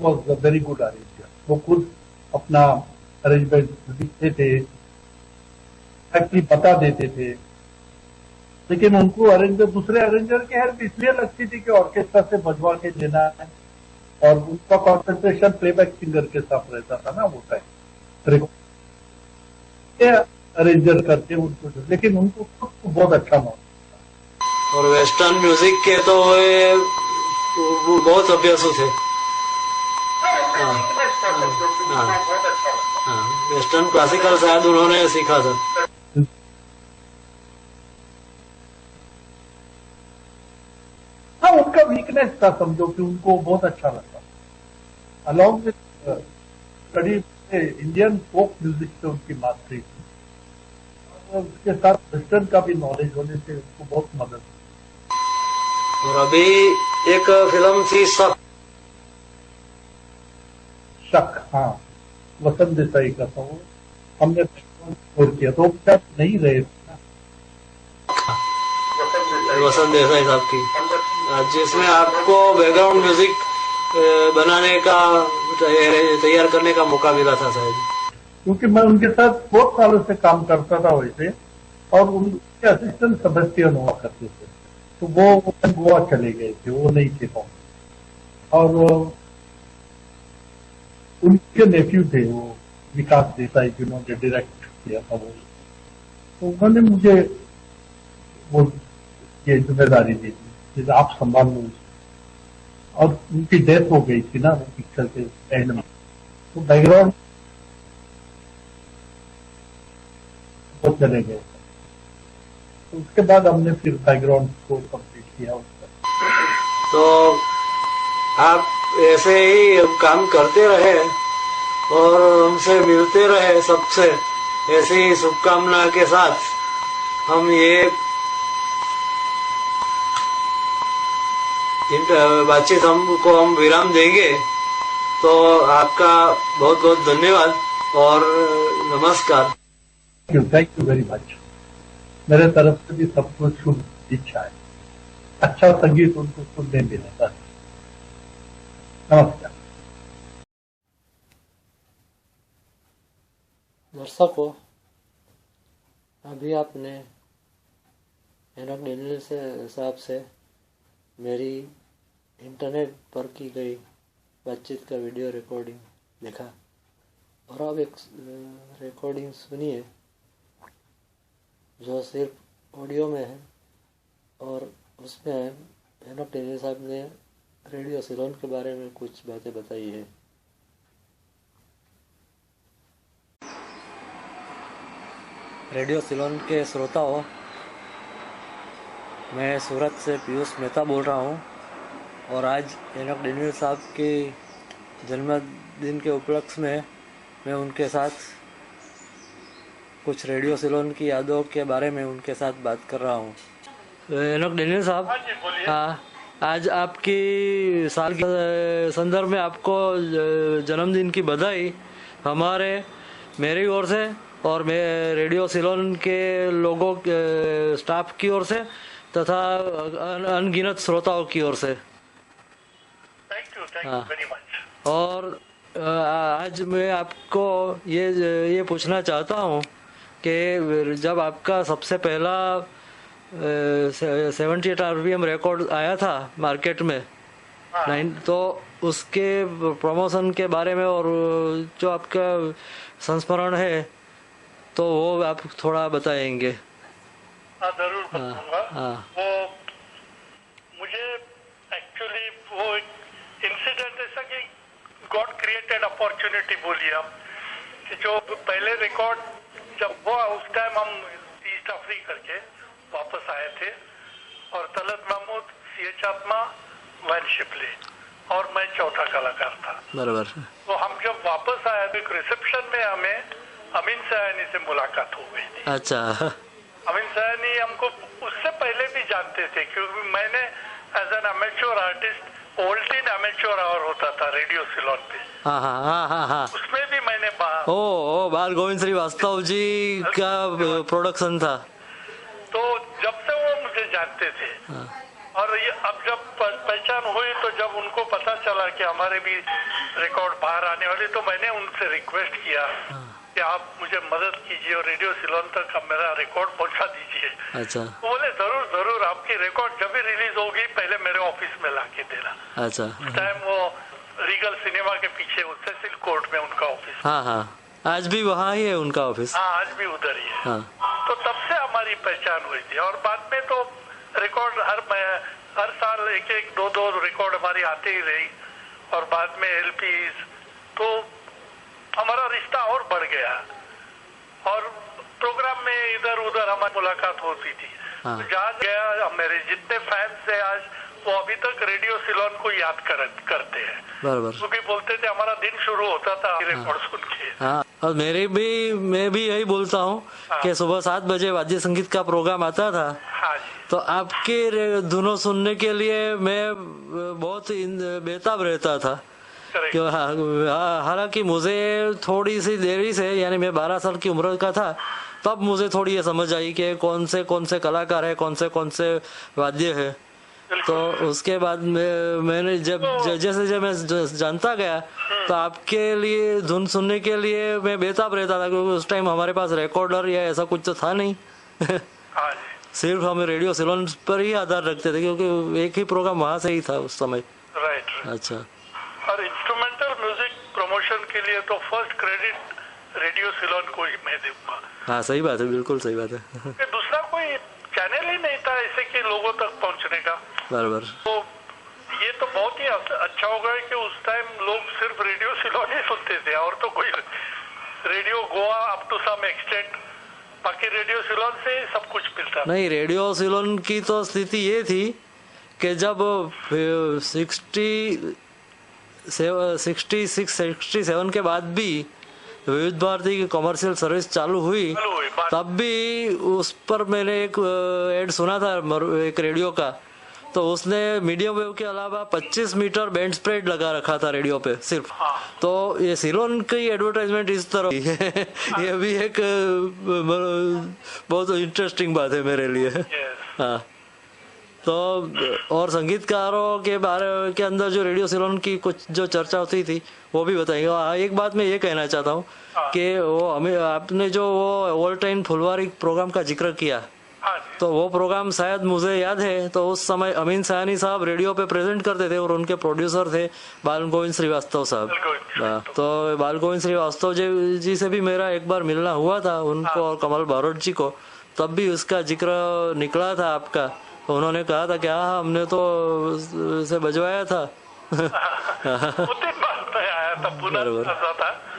was a very good arranger. वो खुद अपना अरेंजमेंट लिखते थे, एक्चुअली बता देते थे, लेकिन उनको अरेंजर दूसरे अरेंजर की हेल्प इसलिए लगती थी कि ऑर्केस्ट्रा से बजवा के देना है, और उनका कॉन्सेंट्रेशन प्लेबैक सिंगर के साथ रहता था ना वो टाइम। अरेंजर करते उनको, लेकिन उनको खुद को बहुत अच्छा मालूम। और वेस्टर्न म्यूजिक के तो वो बहुत अभ्यासु थे। हाँ, वेस्टर्न क्लासिकल शायद उन्होंने सीखा था। हाँ, उनका वीकनेस था समझो कि उनको बहुत अच्छा लगता। Along with study Indian folk music से उनकी मास्टरी थी, और उसके साथ वेस्टर्न का भी नॉलेज होने से उनको बहुत मदद हुई। और अभी एक फिल्म थी शक। हाँ, वसंत देसाई का था वो, हमने स्कोर किया तो शायद नहीं रहे। वसंत देसाई साहब की, जिसमें आपको बैकग्राउंड म्यूजिक बनाने का तैयार करने का मौका मिला था शायद। क्योंकि मैं उनके साथ बहुत सालों से काम करता था वैसे, और उनके असिस्टेंट सेबेस्टियन हुआ करते थे, तो वो गोवा चले गए थे, वो नहीं थे। और उनके नेफ्यू थे वो विकास देसाई, जिन्होंने डायरेक्ट किया था वो, तो उन्होंने मुझे वो ये जिम्मेदारी दी थी कि आप संभाल लो इसको। और उनकी डेथ हो गई थी ना वो पिक्चर के एंड में, तो बैकग्राउंड वो चले गए। तो उसके बाद हमने फिर बैकग्राउंड को कंप्लीट किया उसका। तो आप ऐसे ही काम करते रहे और हमसे मिलते रहे सबसे, ऐसी ही शुभकामना के साथ हम ये बातचीत हम विराम देंगे। तो आपका बहुत बहुत धन्यवाद और नमस्कार। Thank you very much. मेरे तरफ से भी सबको शुभ इच्छा है, अच्छा संगीत उनको सुनने मिले बस। नमस्कार। दर्शकों, अभी आपने एनोक डेनियल से साहब से मेरी इंटरनेट पर की गई बातचीत का वीडियो रिकॉर्डिंग देखा, और अब एक रिकॉर्डिंग सुनिए जो सिर्फ ऑडियो में है, और उसमें एनोक डेनियल साहब ने रेडियो सिलोन के बारे में कुछ बातें बताई है। रेडियो सिलोन के श्रोताओं, मैं सूरत से पीयूष मेहता बोल रहा हूँ, और आज एनोक डेनियल साहब के जन्मदिन के उपलक्ष्य में मैं उनके साथ कुछ रेडियो सिलोन की यादों के बारे में उनके साथ बात कर रहा हूँ। एनोक डेनियल साहब, हाँ, आज आपकी साल के संदर्भ में आपको जन्मदिन की बधाई मेरी ओर से और मैं रेडियो सिलोन के लोगों के स्टाफ की ओर से तथा अनगिनत श्रोताओं की ओर से। Thank you very much. और आज मैं आपको ये पूछना चाहता हूँ कि जब आपका सबसे पहला 78 RPM रिकॉर्ड आया था मार्केट में, तो उसके प्रमोशन के बारे में और जो आपका संस्मरण है तो वो आप थोड़ा बताएंगे। हाँ, जरूर बताऊंगा। वो मुझे एक्चुअली वो इंसिडेंट ऐसा कि गॉड क्रिएटेड अपॉर्चुनिटी बोलिए आप, कि जो पहले रिकॉर्ड जब हुआ उस टाइम हम ईस्ट अफ्रीका करके वापस आए थे, और तलत महमूद, CH आत्मा, वैन शिपले और मैं चौथा कलाकार था। बराबर। तो हम जब वापस आए तो एक रिसेप्शन में हमें अमीन सयानी से मुलाकात हो गई थी। अच्छा। अमीन सयानी हमको उससे पहले भी जानते थे, क्योंकि मैंने as an amateur artist all in amateur hour होता था रेडियो सिलोन पे। हाँ। उसमें भी मैंने बाल गोविंद श्रीवास्तव जी का प्रोडक्शन था। तो जब से वो मुझे जानते थे, और ये अब जब पहचान हुई तो जब उनको पता चला कि हमारे भी रिकॉर्ड बाहर आने वाले, तो मैंने उनसे रिक्वेस्ट किया कि आप मुझे मदद कीजिए और रेडियो सिलोन तक अब मेरा रिकॉर्ड पहुंचा दीजिए। अच्छा। तो बोले जरूर आपकी रिकॉर्ड जब भी रिलीज होगी पहले मेरे ऑफिस में लाके देना। अच्छा। उस टाइम वो रीगल सिनेमा के पीछे सेसिल कोर्ट में उनका ऑफिस। हाँ, आज भी वहाँ ही है उनका ऑफिस। हाँ, आज भी उधर ही है। हाँ। तो तब से हमारी पहचान हुई थी, और बाद में तो रिकॉर्ड हर साल एक दो रिकॉर्ड हमारी आते ही रही, और बाद में LPs, तो हमारा रिश्ता और बढ़ गया, और प्रोग्राम में इधर उधर हमारी मुलाकात होती थी। हाँ। तो जहाँ गया, मेरे जितने फैंस है आज वो अभी तक रेडियो सिलोन को याद करते हैं। बराबर। क्योंकि बोलते थे हमारा दिन शुरू होता था रिकॉर्ड सुन के। हाँ, और मैं भी यही बोलता हूँ कि सुबह 7 बजे वाद्य संगीत का प्रोग्राम आता था। हाँ जी। तो आपके धुनों सुनने के लिए मैं बहुत बेताब रहता था। हालांकि मुझे थोड़ी सी देरी से, यानी मैं 12 साल की उम्र का था, तब मुझे थोड़ी ये समझ आई कि कौन से कलाकार है, कौन से वाद्य है। तो उसके बाद मैंने जैसे मैं जानता गया, तो आपके लिए धुन सुनने के लिए मैं बेताब रहता था, क्योंकि उस टाइम हमारे पास रिकॉर्डर या ऐसा कुछ तो था नहीं। सिर्फ हम रेडियो सिलोन पर ही आधार रखते थे, क्योंकि एक ही प्रोग्राम वहाँ से ही था उस समय। राइट। अच्छा। और इंस्ट्रूमेंटल म्यूजिक प्रमोशन के है तो फर्स्ट क्रेडिट रेडियो सिलोन को ही मैं दूंगा। हाँ सही बात है, बिल्कुल सही बात है। कि दूसरा कोई चैनल ही नहीं था ऐसे कि लोगों तक पहुंचने का। बराबर। तो ये तो बहुत ही अच्छा होगा कि उस टाइम लोग सिर्फ रेडियो सिलोन ही सुनते थे और तो कोई radio Goa up to some extent, बाकी रेडियो सिलोन से सब कुछ मिलता। नहीं, रेडियो सिलोन की तो स्थिति ये थी कि जब 67 के बाद भी विविध भारती की कमर्शियल सर्विस चालू हुई, तब भी उस पर मैंने एक एड सुना था एक रेडियो का, तो उसने मीडियम वेव के अलावा 25 मीटर बैंड स्प्रेड लगा रखा था रेडियो पे सिर्फ। तो ये सिलोन की एडवर्टाइजमेंट इस तरह की है। ये भी एक बहुत इंटरेस्टिंग बात है मेरे लिए। हाँ, तो और संगीतकारों के बारे के अंदर जो रेडियो सिलोन की कुछ जो चर्चा होती थी वो भी बताएंगे। एक बात मैं ये कहना चाहता हूँ कि वो आपने जो वो ऑल टाइम फुलवारी प्रोग्राम का जिक्र किया, तो वो प्रोग्राम शायद मुझे याद है तो उस समय अमीन सयानी साहब रेडियो पे प्रेजेंट करते थे और उनके प्रोड्यूसर थे बाल गोविंद श्रीवास्तव साहब। तो बाल गोविंद श्रीवास्तव जी से भी मेरा एक बार मिलना हुआ था, उनको और कमल बारोट जी को, तब भी उसका जिक्र निकला था आपका। तो उन्होंने कहा था कि हाँ हमने तो उसे बजवाया था।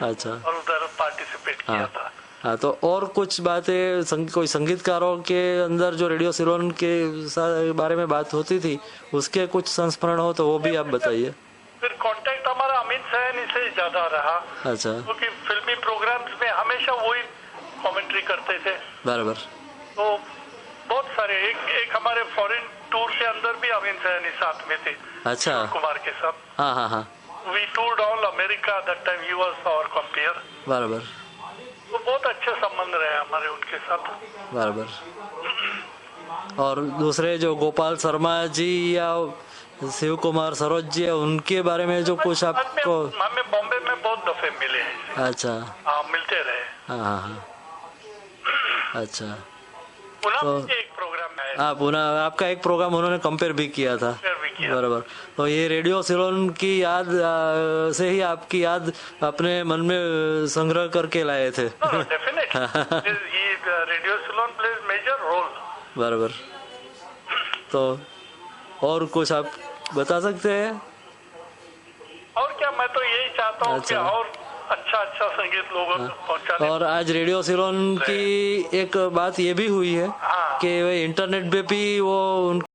अच्छा, और उधर पार्टिसिपेट किया था। हाँ, तो और कुछ बातें कोई संगीतकारों के अंदर जो रेडियो सिलोन के बारे में बात होती थी उसके कुछ संस्मरण हो तो वो भी आप बताइए। फिर कांटेक्ट हमारा अमित सयानी से ज्यादा रहा। अच्छा। क्योंकि फिल्मी प्रोग्राम्स में हमेशा वही कमेंट्री करते थे। बराबर। तो बहुत सारे एक हमारे फॉरेन टूर के अंदर भी अमित सयानी साथ में थे। अच्छा। कुमार के साथ। हाँ हाँ हाँ। We toured all America that time. He was our compere. बराबर। तो बहुत अच्छे संबंध रहे हमारे उनके साथ। बराबर। और दूसरे जो गोपाल शर्मा जी या शिव कुमार सरोज जी है उनके बारे में जो कुछ आपको। हमें बॉम्बे में बहुत दफे मिले हैं। अच्छा। हाँ, मिलते रहे। हाँ हाँ हाँ। अच्छा। पुनः तो एक प्रोग्राम है। हाँ, पुनः आपका एक प्रोग्राम उन्होंने कंपेयर भी किया था। बराबर। तो ये रेडियो सिलोन की याद से ही आपकी याद अपने मन में संग्रह करके लाए थे। Definitely radio Ceylon plays major role. बराबर। तो और कुछ आप बता सकते हैं? और क्या, मैं तो यही चाहता हूँ कि और अच्छा संगीत लोगों तक पहुंचाने। और आज रेडियो सिलोन की एक बात ये भी हुई है कि इंटरनेट पे भी वो